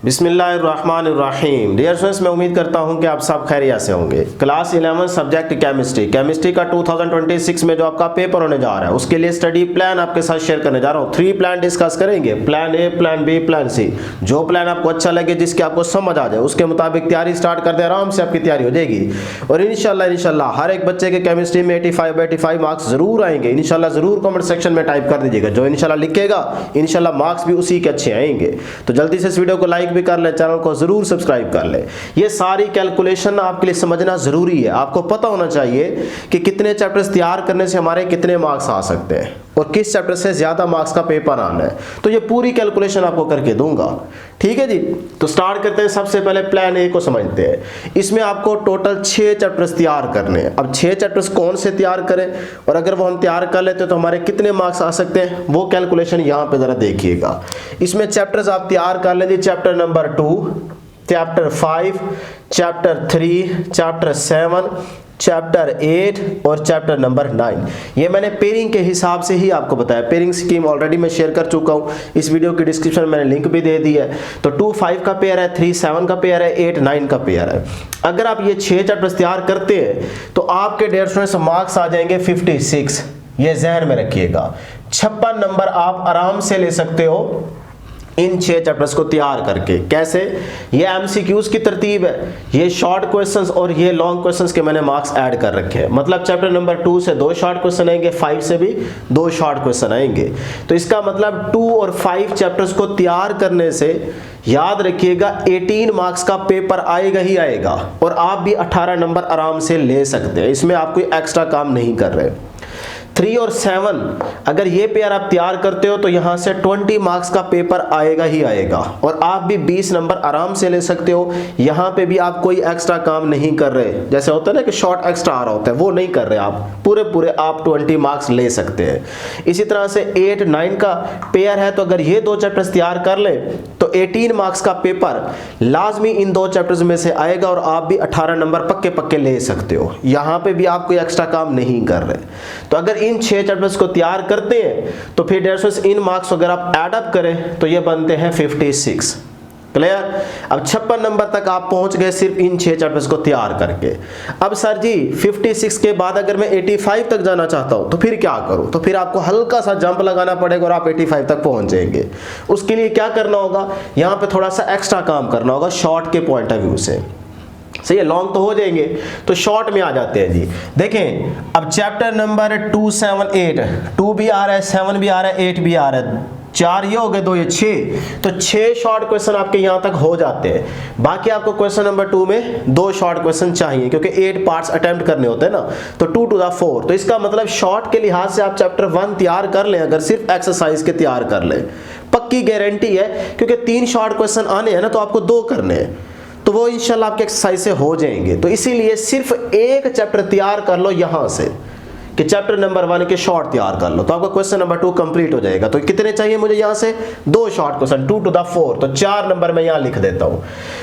बिस्मिल्लाहिर्रहमानिर्रहीम। Dear students, मैं उम्मीद करता हूं कि आप सब खैरियत से होंगे। क्लास 11 सब्जेक्ट केमिस्ट्री का 2026 में जो आपका पेपर होने जा रहा है उसके लिए स्टडी प्लान आपके साथ शेयर करने जा रहा हूं। 3 प्लान डिस्कस करेंगे, plan A, plan B, plan C. जो प्लान आपको अच्छा लगे, जिसकी आपको समझ आ जाए, उसके मुताबिक तैयारी स्टार्ट कर दे, आराम से आपकी तैयारी हो जाएगी। और इंशाल्लाह हर एक बच्चे के केमिस्ट्री में 85 मार्क्स जरूर आएंगे। इंशाल्लाह जरूर कमेंट सेक्शन में टाइप कर दीजिएगा। जो इंशाल्लाह लिखेगा इंशाल्लाह मार्क्स भी उसी के अच्छे आएंगे। तो जल्दी से इस वीडियो को लाइक भी कर ले, चैनल को जरूर सब्सक्राइब कर ले। ये सारी कैलकुलेशन आपके लिए समझना जरूरी है। आपको पता होना चाहिए कि कितने चैप्टर्स तैयार करने से हमारे कितने मार्क्स आ सकते हैं और किस चैप्टर से ज्यादा मार्क्स का पेपर आना है। तो ये पूरी कैलकुलेशन आपको करके दूंगा, ठीक है जी। तो स्टार्ट करते हैं। सबसे पहले प्लान ए को समझते हैं। इसमें आपको टोटल 6 चैप्टर्स तैयार करने हैं। अब 6 चैप्टर्स कौन से तैयार करें और अगर वो हम तैयार कर लेते हैं तो हमारे कितने मार्क्स आ सकते हैं, वो कैलकुलेशन यहाँ पे जरा देखिएगा। इसमें चैप्टर्स आप तैयार कर लेंगे। Chapter number 2, chapter 5, chapter 3, chapter 7, chapter 8 और चैप्टर नंबर 9। ये मैंने पेयरिंग के हिसाब से ही आपको बताया। पेयरिंग स्कीम ऑलरेडी मैं शेयर कर चुका हूँ, इस वीडियो की डिस्क्रिप्शन में मैंने लिंक भी दे दी है। तो 2 5 का पेयर है, 3 7 का पेयर है, 8 9 का पेयर है। अगर आप ये 6 चैप्टर्स तैयार करते हैं तो आपके 150 मार्क्स आ जाएंगे 56। ये जहन में रखिएगा। 56 नंबर आप आराम से ले सकते हो इन 6 चैप्टर्स को तैयार करके। कैसे? ये एमसीक्यूज की तरतीब है, ये शॉर्ट क्वेश्चंस और ये लॉन्ग क्वेश्चंस के मैंने मार्क्स ऐड कर रखे हैं। मतलब चैप्टर नंबर 2 से 2 शॉर्ट क्वेश्चन आएंगे, 5 से भी 2 शॉर्ट क्वेश्चन आएंगे। तो इसका मतलब 2 और 5 चैप्टर्स को तैयार करने से याद रखिएगा 18 मार्क्स का पेपर आएगा ही आएगा और आप भी 18 नंबर आराम से ले सकते हैं। इसमें आप कोई एक्स्ट्रा काम नहीं कर रहे। 3 और 7 अगर ये पेयर आप तैयार करते हो तो यहां से 20 मार्क्स का पेपर आएगा ही आएगा और आप भी 20 नंबर आराम से ले सकते हो। यहां पे भी आप कोई एक्स्ट्रा काम नहीं कर रहे। जैसे होता है ना कि शॉर्ट एक्स्ट्रा आ रहा होता है, वो नहीं कर रहे आप। पूरे आप 20 मार्क्स ले सकते हैं। इसी तरह से 8 9 का पेयर है, तो अगर ये 2 चैप्टर्स तैयार कर ले तो 18 मार्क्स का पेपर लाजमी इन 2 चैप्टर्स में से आएगा और आप भी 18 नंबर पक्के ले सकते हो। यहां पे भी आप कोई एक्स्ट्रा काम नहीं कर रहे। तो अगर इन 6 चैप्टर्स को तैयार करते हैं तो फिर 150 इन मार्क्स अगर आप ऐड अप करें तो ये बनते हैं 56। क्लियर? अब 56 नंबर तक आप पहुंच गए सिर्फ इन 6 चैप्टर्स को तैयार करके। अब सर जी 56 के बाद अगर मैं 85 तक जाना चाहता हूं तो फिर क्या करूं? तो फिर आपको हल्का सा जंप लगाना पड़ेगा और आप 85 तक पहुंच जाएंगे। उसके लिए क्या करना होगा? यहां पे थोड़ा सा एक्स्ट्रा काम करना होगा शॉर्ट के पॉइंट ऑफ व्यू से। सही है, लॉन्ग तो हो जाएंगे तो शॉर्ट में आ जाते हैं जी। देखें अब चैप्टर नंबर 2 7 8, 2 भी आ रहा है, 7 भी आ रहा है, 8 भी आ रहा है। 4 ये हो गए, 2 ये 6। तो 6 शॉर्ट क्वेश्चन आपके यहां तक हो जाते हैं। बाकी आपको क्वेश्चन नंबर 2 में 2 शॉर्ट क्वेश्चन चाहिए क्योंकि 8 पार्ट्स अटेम्प्ट करने होते हैं ना। तो 2 to the 4। तो इसका मतलब शॉर्ट के लिहाज से आप चैप्टर 1 तैयार कर लें, अगर सिर्फ एक्सरसाइज के तैयार कर लें, पक्की गारंटी है। क्योंकि 3 शॉर्ट क्वेश्चन आने हैं ना, तो आपको 2 करने हैं, तो वो इंशाल्लाह आपके एक्सरसाइज से हो जाएंगे। तो इसीलिए सिर्फ एक चैप्टर तैयार कर लो यहां से कि चैप्टर नंबर 1 के शॉर्ट तैयार कर लो, तो आपका क्वेश्चन नंबर 2 कंप्लीट हो जाएगा। तो कितने चाहिए मुझे यहां से? 2 शॉर्ट क्वेश्चन, 2 to the 4। तो 4 नंबर मैं यहां लिख देता हूं।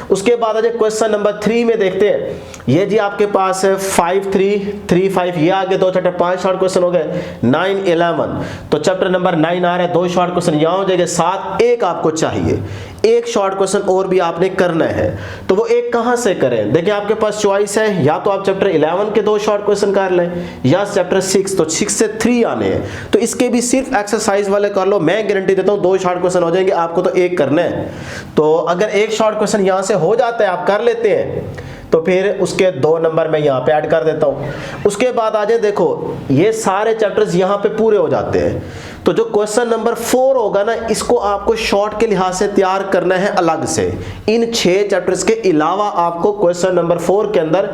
उसके बाद आज क्वेश्चन नंबर 3 में देखते हैं। ये जी आपके पास है 5 3 3 5, ये आगे 2 चैप्टर 5 शॉर्ट क्वेश्चन हो गए। 9 11 तो चैप्टर नंबर 9 आ रहा है, 2 शॉर्ट क्वेश्चन यहां हो जाएंगे। 7 एक आपको चाहिए, एक शॉर्ट क्वेश्चन और भी आपने करना है। तो वो एक कहां से करें? देखिए आपके पास चॉइस है, या तो आप चैप्टर 11 के 2 शॉर्ट क्वेश्चन कर लें या चैप्टर 6। तो 6 से 3 आने हैं, तो इसके भी सिर्फ एक्सरसाइज वाले कर लो। मैं गारंटी देता हूं 2 शॉर्ट क्वेश्चन हो जाएंगे, आपको तो एक करना है। तो अगर एक शॉर्ट क्वेश्चन यहां से हो जाता है, आप कर लेते हैं, तो फिर उसके 2 नंबर मैं यहाँ पे ऐड कर देता हूँ। उसके बाद आ जाए, देखो ये सारे चैप्टर्स यहाँ पे पूरे हो जाते हैं। तो जो क्वेश्चन नंबर 4 होगा ना, इसको आपको शॉर्ट के लिहाज से तैयार करना है अलग से। इन 6 चैप्टर्स के अलावा आपको क्वेश्चन नंबर 4 के अंदर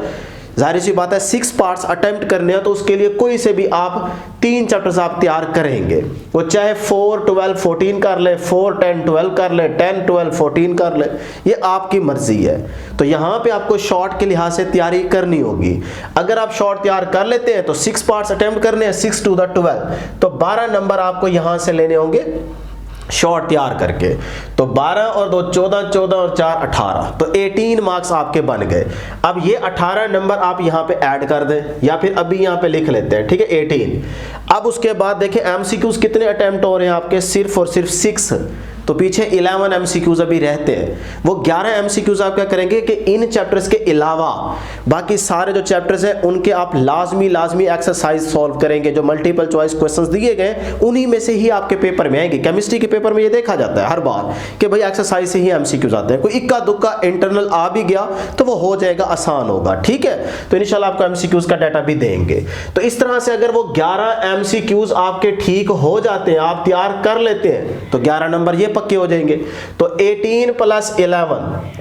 जाहिर सी बात है 6 पार्ट्स अटेम्प्ट करने हैं, तो उसके लिए कोई से भी आप 3 चैप्टर्स आप तैयार करेंगे। वो चाहे 4 12 14 कर ले, 4 10 12 कर ले, 10 12 14 कर ले, ये आपकी मर्जी है। तो यहाँ पे आपको शॉर्ट के लिहाज से तैयारी करनी होगी। अगर आप शॉर्ट तैयार कर लेते हैं तो 6 पार्ट्स अटेम्प्ट करने हैं, 6 to the 12, तो 12 नंबर आपको यहाँ से लेने होंगे शॉर्ट तैयार करके। तो 12 और 2 14, 14 और 4 18, तो 18 मार्क्स आपके बन गए। अब ये 18 नंबर आप यहाँ पे ऐड कर दें या फिर अभी यहाँ पे लिख लेते हैं, ठीक है 18। अब उसके बाद देखें एमसीक्यूज कितने अटेम्प्ट हो रहे हैं आपके? सिर्फ और सिर्फ 6। तो पीछे 11 एमसीक्यूज अभी रहते हैं। वो 11 एमसीक्यूज आप क्या करेंगे कि इन चैप्टर्स के अलावा बाकी सारे जो चैप्टर्स हैं उनके आप लाजमी एक्सरसाइज सॉल्व करेंगे। जो मल्टीपल चॉइस क्वेश्चंस दिए गए उन्हीं में से ही आपके पेपर में आएंगे। केमिस्ट्री के पेपर में ये देखा जाता है हर बार कि भाई एक्सरसाइज से ही एमसीक्यूज आते हैं। कोई इक्का दुक्का इंटरनल आ भी गया तो वो हो जाएगा, आसान होगा, ठीक है। तो इंशाल्लाह आपको एमसीक्यूज का डाटा भी देंगे। तो इस तरह से अगर वो 11 एमसीक्यूज आपके ठीक हो जाते हैं, आप तैयार कर लेते हैं, तो 11 नंबर ये पक्के हो जाएंगे। तो 18 + 11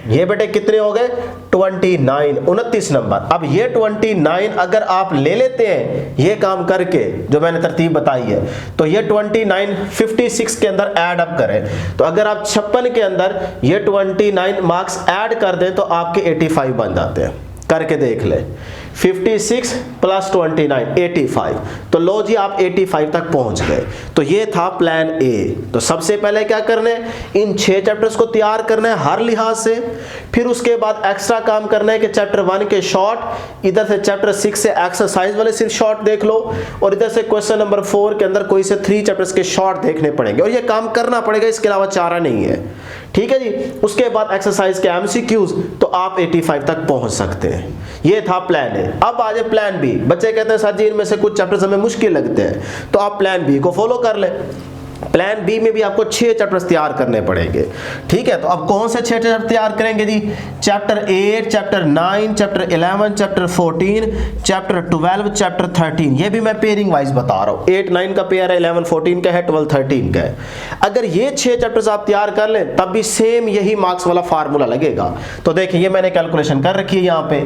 ये बेटे कितने हो गए 29, 29 नंबर। अब ये 29 अगर आप ले लेते हैं ये काम करके जो मैंने तरतीब बताई है, तो ये 29 56 के अंदर ऐड अप करें, तो अगर आप 56 के अंदर ये 29 मार्क्स ऐड कर दें तो आपके 85 बन जाते हैं। करके देख ले, 56 + 29 85। तो लो जी आप 85 तक पहुंच गए। तो ये था प्लान ए। तो सबसे पहले क्या करना है, इन 6 चैप्टर्स को तैयार करना है हर लिहाज से। फिर उसके बाद एक्स्ट्रा काम करना है कि चैप्टर 1 के शॉर्ट, इधर से चैप्टर 6 से एक्सरसाइज वाले सिर्फ शॉर्ट देख लो, और इधर से क्वेश्चन नंबर 4 के अंदर कोई से 3 चैप्टर्स के शॉर्ट देखने पड़ेंगे, और ये काम करना पड़ेगा, इसके अलावा चारा नहीं है, ठीक है जी। उसके बाद एक्सरसाइज के एमसीक्यूज, तो आप 85 तक पहुंच सकते हैं। ये था प्लान ए। अब आ जाए प्लान बी। बच्चे कहते हैं सर जी इनमें से कुछ चैप्टर्स हमें मुश्किल लगते हैं, तो आप प्लान बी को फॉलो कर ले। प्लान बी में भी आपको 6 चैप्टर्स तैयार करने पड़ेंगे, ठीक है। तो अब कौन से 6 चैप्टर तैयार करेंगे जी, chapter 8, chapter 9, chapter 11, chapter 14, chapter 12, chapter 13। ये भी मैं पेयरिंग वाइज बता रहा हूँ। 8 9 का पेयर है, 11 14 का है, 12 13 का है। अगर ये 6 चैप्टर्स आप तैयार कर लें तब भी सेम यही मार्क्स वाला फार्मूला लगेगा। तो देखिए ये मैंने कैलकुलेशन कर रखी है, यहाँ पे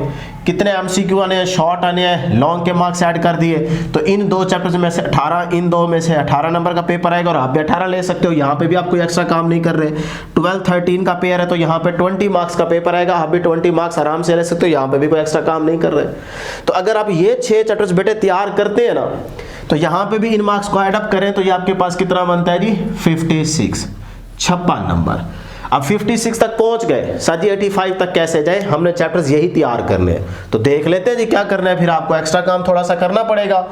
कितने एमसीक्यू आने हैं, शॉर्ट आने हैं, लॉन्ग के मार्क्स ऐड कर दिए। तो इन 2 चैप्टर्स में से 18, इन 2 में से 18 नंबर का पेपर आएगा, और आप भी 18 ले सकते हो। यहाँ पे भी आप कोई एक्स्ट्रा काम नहीं कर रहे। 12 13 का पेयर है तो यहाँ पे 20 मार्क्स का पेपर आएगा, आप भी 20 मार्क्स आराम से ले सकते हो, यहाँ पे भी कोई एक्स्ट्रा काम नहीं कर रहे। तो अगर आप ये 6 चैप्टर्स बेटे तैयार करते हैं ना, तो यहाँ पे भी इन मार्क्स को ऐड अप करें तो ये आपके पास कितना बनता है जी 56 नंबर। अब 56 तक पहुंच गए, साजी 85 तक कैसे जाए, हमने चैप्टर्स यही तैयार करने हैं। तो देख लेते हैं जी क्या करना है, फिर आपको एक्स्ट्रा काम थोड़ा सा करना पड़ेगा।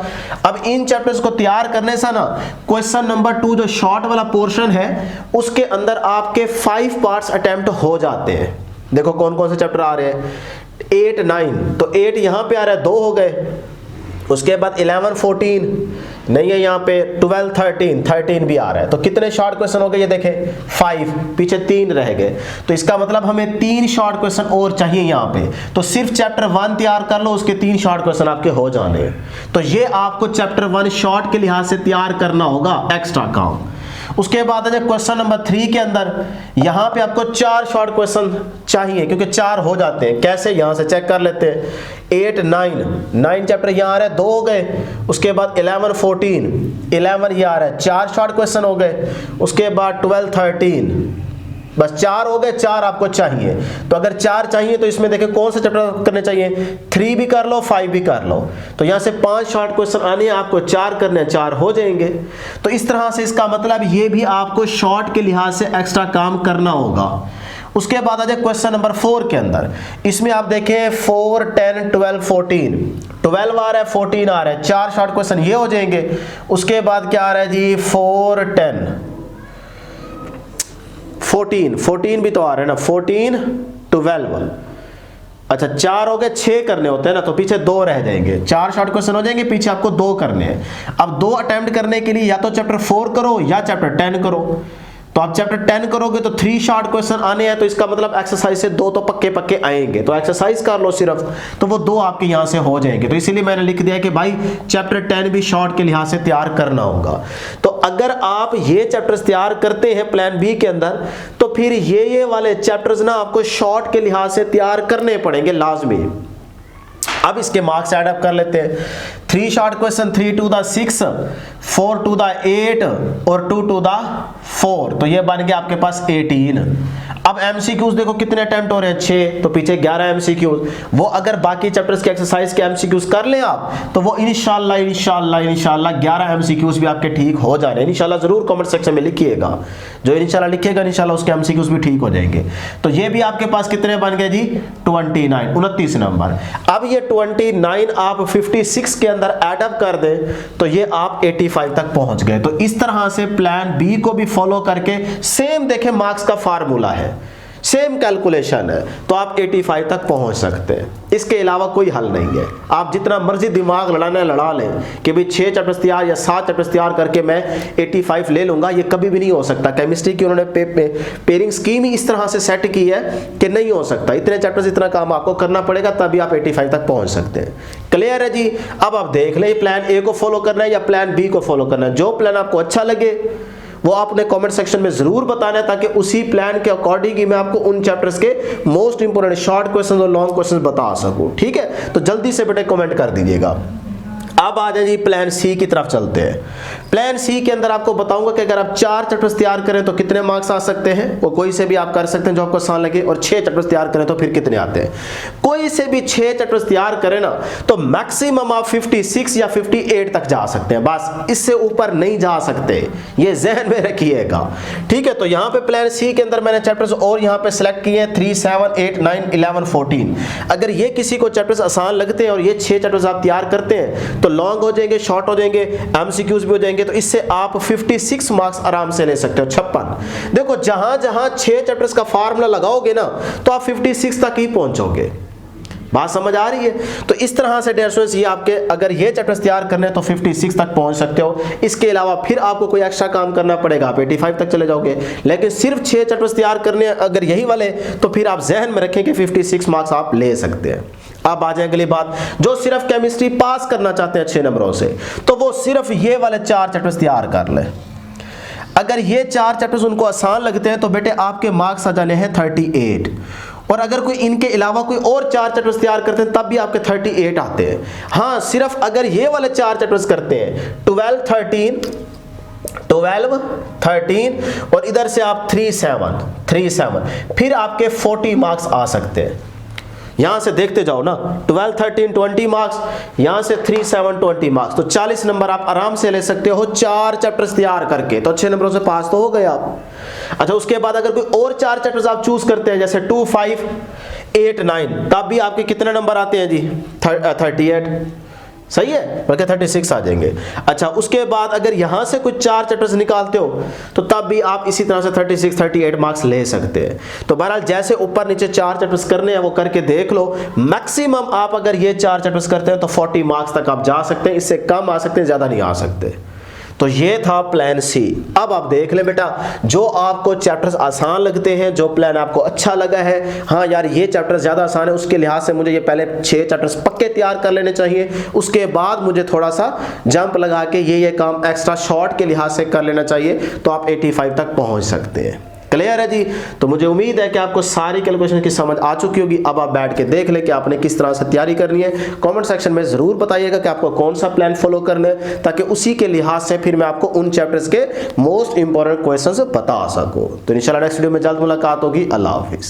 अब इन चैप्टर्स को तैयार करने से ना क्वेश्चन नंबर 2 जो शॉर्ट वाला पोर्शन है उसके अंदर आपके 5 पार्ट्स अटेम्प्ट हो जाते हैं। देखो कौन कौन से चैप्टर आ रहे हैं, 8 9, तो 8 यहाँ पे आ रहा है, 2 हो गए। उसके बाद 11 14 नहीं है, यहाँ पे 12 13 भी आ रहा है। तो कितने शॉर्ट क्वेश्चन हो गए ये देखें 5, पीछे 3 रह गए। तो इसका मतलब हमें 3 शॉर्ट क्वेश्चन और चाहिए यहाँ पे। तो सिर्फ चैप्टर 1 तैयार कर लो, उसके 3 शॉर्ट क्वेश्चन आपके हो जाने हैं। तो ये आपको चैप्टर 1 शॉर्ट के लिहाज से तैयार करना होगा, एक्स्ट्रा काम। उसके बाद है क्वेश्चन नंबर 3 के अंदर यहाँ पे आपको 4 शॉर्ट क्वेश्चन चाहिए, क्योंकि 4 हो जाते हैं। कैसे, यहाँ से चेक कर लेते हैं। 8 9 चैप्टर यहाँ आ रहा है, 2 हो गए। उसके बाद 11 14 11 ये आ रहा है, 4 शॉर्ट क्वेश्चन हो गए। उसके बाद 12 13 बस 4 हो गए, 4 आपको चाहिए। तो अगर 4 चाहिए तो इसमें देखिए कौन सा चैप्टर करने चाहिए, 3 भी कर लो 5 भी कर लो। तो यहाँ से 5 शॉर्ट क्वेश्चन आने हैं, आपको 4 करने हैं, 4 हो जाएंगे। तो इस तरह से इसका मतलब ये भी आपको शॉर्ट के लिहाज से एक्स्ट्रा काम करना होगा। उसके बाद आ जाए क्वेश्चन नंबर 4 के अंदर। इसमें आप देखें 4 10 12 14 12 आ रहा है, 14 आ रहा है, 4 शॉर्ट क्वेश्चन ये हो जाएंगे। उसके बाद क्या आ रहा है जी 4 10 14 भी तो आ रहा है ना, 14 12। अच्छा 4 हो गए, 6 करने होते हैं ना, तो पीछे 2 रह जाएंगे। 4 शॉर्ट क्वेश्चन हो जाएंगे, पीछे आपको 2 करने हैं। अब 2 अटेम्प्ट करने के लिए या तो चैप्टर 4 करो या चैप्टर 10 करो। तो आप चैप्टर 10 करोगे तो 3 शॉर्ट क्वेश्चन आने हैं, तो इसका मतलब एक्सरसाइज से 2 तो पक्के पक्के आएंगे। तो एक्सरसाइज कर लो सिर्फ, तो वो 2 आपके यहाँ से हो जाएंगे। तो इसीलिए मैंने लिख दिया कि भाई चैप्टर 10 भी शॉर्ट के लिहाज से तैयार करना होगा। तो अगर आप ये चैप्टर्स तैयार करते हैं प्लान बी के अंदर, तो फिर ये वाले चैप्टर्स ना आपको शॉर्ट के लिहाज से तैयार करने पड़ेंगे लाजमी। अब इसके मार्क्स ऐड अप कर लेते हैं। 3 short question, 3 to the 6, 4 to the 8 और 2 to the 4। तो ये बन गया आपके पास 18। अब एमसीक्यूज देखो कितने अटेम्प्ट हो रहे हैं, 6, तो पीछे 11 एमसीक्यूज। वो अगर बाकी चैप्टर्स के एक्सरसाइज के एमसीक्यूज कर लें आप, तो वो इंशाल्लाह 11 एमसीक्यूज भी आपके ठीक हो जाने। इंशाल्लाह जरूर कमेंट सेक्शन में लिखिएगा, जो इंशाल्लाह लिखेगा इंशाल्लाह उसके एमसीक्यूज भी ठीक हो जाएंगे। तो ये भी आपके पास कितने बन गए जी, 29 नंबर। अब ये 29 आप 56 के अंदर एडअप कर दें तो ये आप 85 तक पहुंच गए। तो इस तरह से प्लान बी को भी फॉलो करके सेम देखें मार्क्स का फार्मूला है, सेम कैलकुलेशन है, तो आप 85 तक पहुंच सकते हैं। इसके अलावा कोई हल नहीं है। आप जितना मर्जी दिमाग लड़ाना है लड़ा लें कि भाई 6 चैप्टर्स तैयार या 7 चैप्टर्स तैयार करके मैं 85 ले लूंगा, ये कभी भी नहीं हो सकता। केमिस्ट्री की उन्होंने पेयरिंग स्कीम ही इस तरह से सेट की है कि नहीं हो सकता। इतने चैप्टर्स इतना काम आपको करना पड़ेगा, तभी आप 85 तक पहुंच सकते हैं। क्लियर है जी। अब आप देख लें प्लान ए को फॉलो करना है या प्लान बी को फॉलो करना है। जो प्लान आपको अच्छा लगे वो आपने कमेंट सेक्शन में जरूर बताना है, ताकि उसी प्लान के अकॉर्डिंग ही मैं आपको उन चैप्टर्स के मोस्ट इंपोर्टेंट शॉर्ट क्वेश्चंस और लॉन्ग क्वेश्चंस बता सकूं। ठीक है, तो जल्दी से बेटे कमेंट कर दीजिएगा। अब आ जाए जी प्लान सी की तरफ चलते हैं। प्लान सी के अंदर आपको बताऊंगा कि अगर आप 4 चैप्टर्स तैयार करें तो कितने मार्क्स आ सकते हैं, वो कोई से भी आप कर सकते हैं जो आपको आसान लगे, और 6 चैप्टर्स तैयार करें तो फिर कितने आते हैं। कोई से भी 6 चैप्टर्स तैयार करें ना तो मैक्सिमम आप 56 या 58 तक जा सकते हैं, बस इससे ऊपर नहीं जा सकते, ये जहन में रखिएगा। ठीक है, तो यहाँ पे प्लान सी के अंदर मैंने चैप्टर्स और यहाँ पे सिलेक्ट किए हैं 3, 7, 8, 9, 11, 14। अगर ये किसी को चैप्टर्स आसान लगते हैं और ये 6 चैप्टर्स आप तैयार करते हैं तो लॉन्ग हो जाएंगे, शॉर्ट हो जाएंगे, एमसीक्यूज भी हो जाएंगे, तो इससे आप 56 मार्क्स आराम से ले सकते हो। 56 देखो, जहां जहां 6 चैप्टर्स का फार्मूला लगाओगे ना तो आप 56 तक ही पहुंचोगे। बात समझ आ रही है? तो इस तरह से डियर स्टूडेंट्स, ये आपके अगर ये चैप्टर्स तैयार करने हैं तो 56 तक पहुंच सकते हो। इसके अलावा फिर आपको कोई एक्स्ट्रा काम करना पड़ेगा, आप 85 तक चले जाओगे। लेकिन सिर्फ 6 चैप्टर्स तैयार करने अगर यही वाले, तो फिर आप जहन में रखें कि 56 मार्क्स आप ले सकते हैं। अब आ जाए अगली बात, जो सिर्फ केमिस्ट्री पास करना चाहते हैं अच्छे नंबरों से, तो वो सिर्फ ये वाले 4 चैप्टर्स तैयार कर ले। अगर ये 4 चैप्टर्स उनको आसान लगते हैं तो बेटे आपके मार्क्स आ जाने हैं 38, और अगर कोई इनके अलावा कोई और 4 चैप्टर्स तैयार करते हैं तब भी आपके 38 आते हैं। हाँ, सिर्फ अगर ये वाले 4 चैप्टर्स करते हैं 12, 13 और इधर से आप 3, 7, फिर आपके 40 मार्क्स आ सकते हैं। यहां से देखते जाओ ना, 12, 13, 20 मार्क्स, यहां से 3, 7, 20 मार्क्स, तो 40 नंबर आप आराम से ले सकते हो 4 चैप्टर्स तैयार करके, तो अच्छे नंबरों से पास तो हो गए आप। अच्छा, उसके बाद अगर कोई और 4 चैप्टर्स आप चूज करते हैं जैसे 2, 5, 8, 9, तब भी आपके कितने नंबर आते हैं जी, 38, सही है, बल्कि 36 आ जाएंगे। अच्छा, उसके बाद अगर यहां से कुछ 4 चैप्टर्स निकालते हो तो तब भी आप इसी तरह से 36, 38 मार्क्स ले सकते हैं। तो बहरहाल जैसे ऊपर नीचे 4 चैप्टर्स करने हैं वो करके देख लो। मैक्सिमम आप अगर ये 4 चैप्टर्स करते हैं तो 40 मार्क्स तक आप जा सकते हैं, इससे कम आ सकते हैं, ज्यादा नहीं आ सकते। तो ये था प्लान सी। अब आप देख ले बेटा, जो आपको चैप्टर्स आसान लगते हैं, जो प्लान आपको अच्छा लगा है, हाँ यार ये चैप्टर ज्यादा आसान है, उसके लिहाज से मुझे ये पहले 6 चैप्टर्स पक्के तैयार कर लेने चाहिए, उसके बाद मुझे थोड़ा सा जंप लगा के ये काम एक्स्ट्रा शॉर्ट के लिहाज से कर लेना चाहिए, तो आप 85 तक पहुंच सकते हैं। क्लियर है जी? तो मुझे उम्मीद है कि आपको सारी कैलकुलेशन की समझ आ चुकी होगी। अब आप बैठ के देख ले कि आपने किस तरह से तैयारी करनी है। कमेंट सेक्शन में जरूर बताइएगा कि आपको कौन सा प्लान फॉलो करना है, ताकि उसी के लिहाज से फिर मैं आपको उन चैप्टर्स के मोस्ट इंपॉर्टेंट क्वेश्चंस बता सकूं। तो इंशाल्लाह नेक्स्ट वीडियो में जल्द मुलाकात होगी। अल्लाह हाफिज।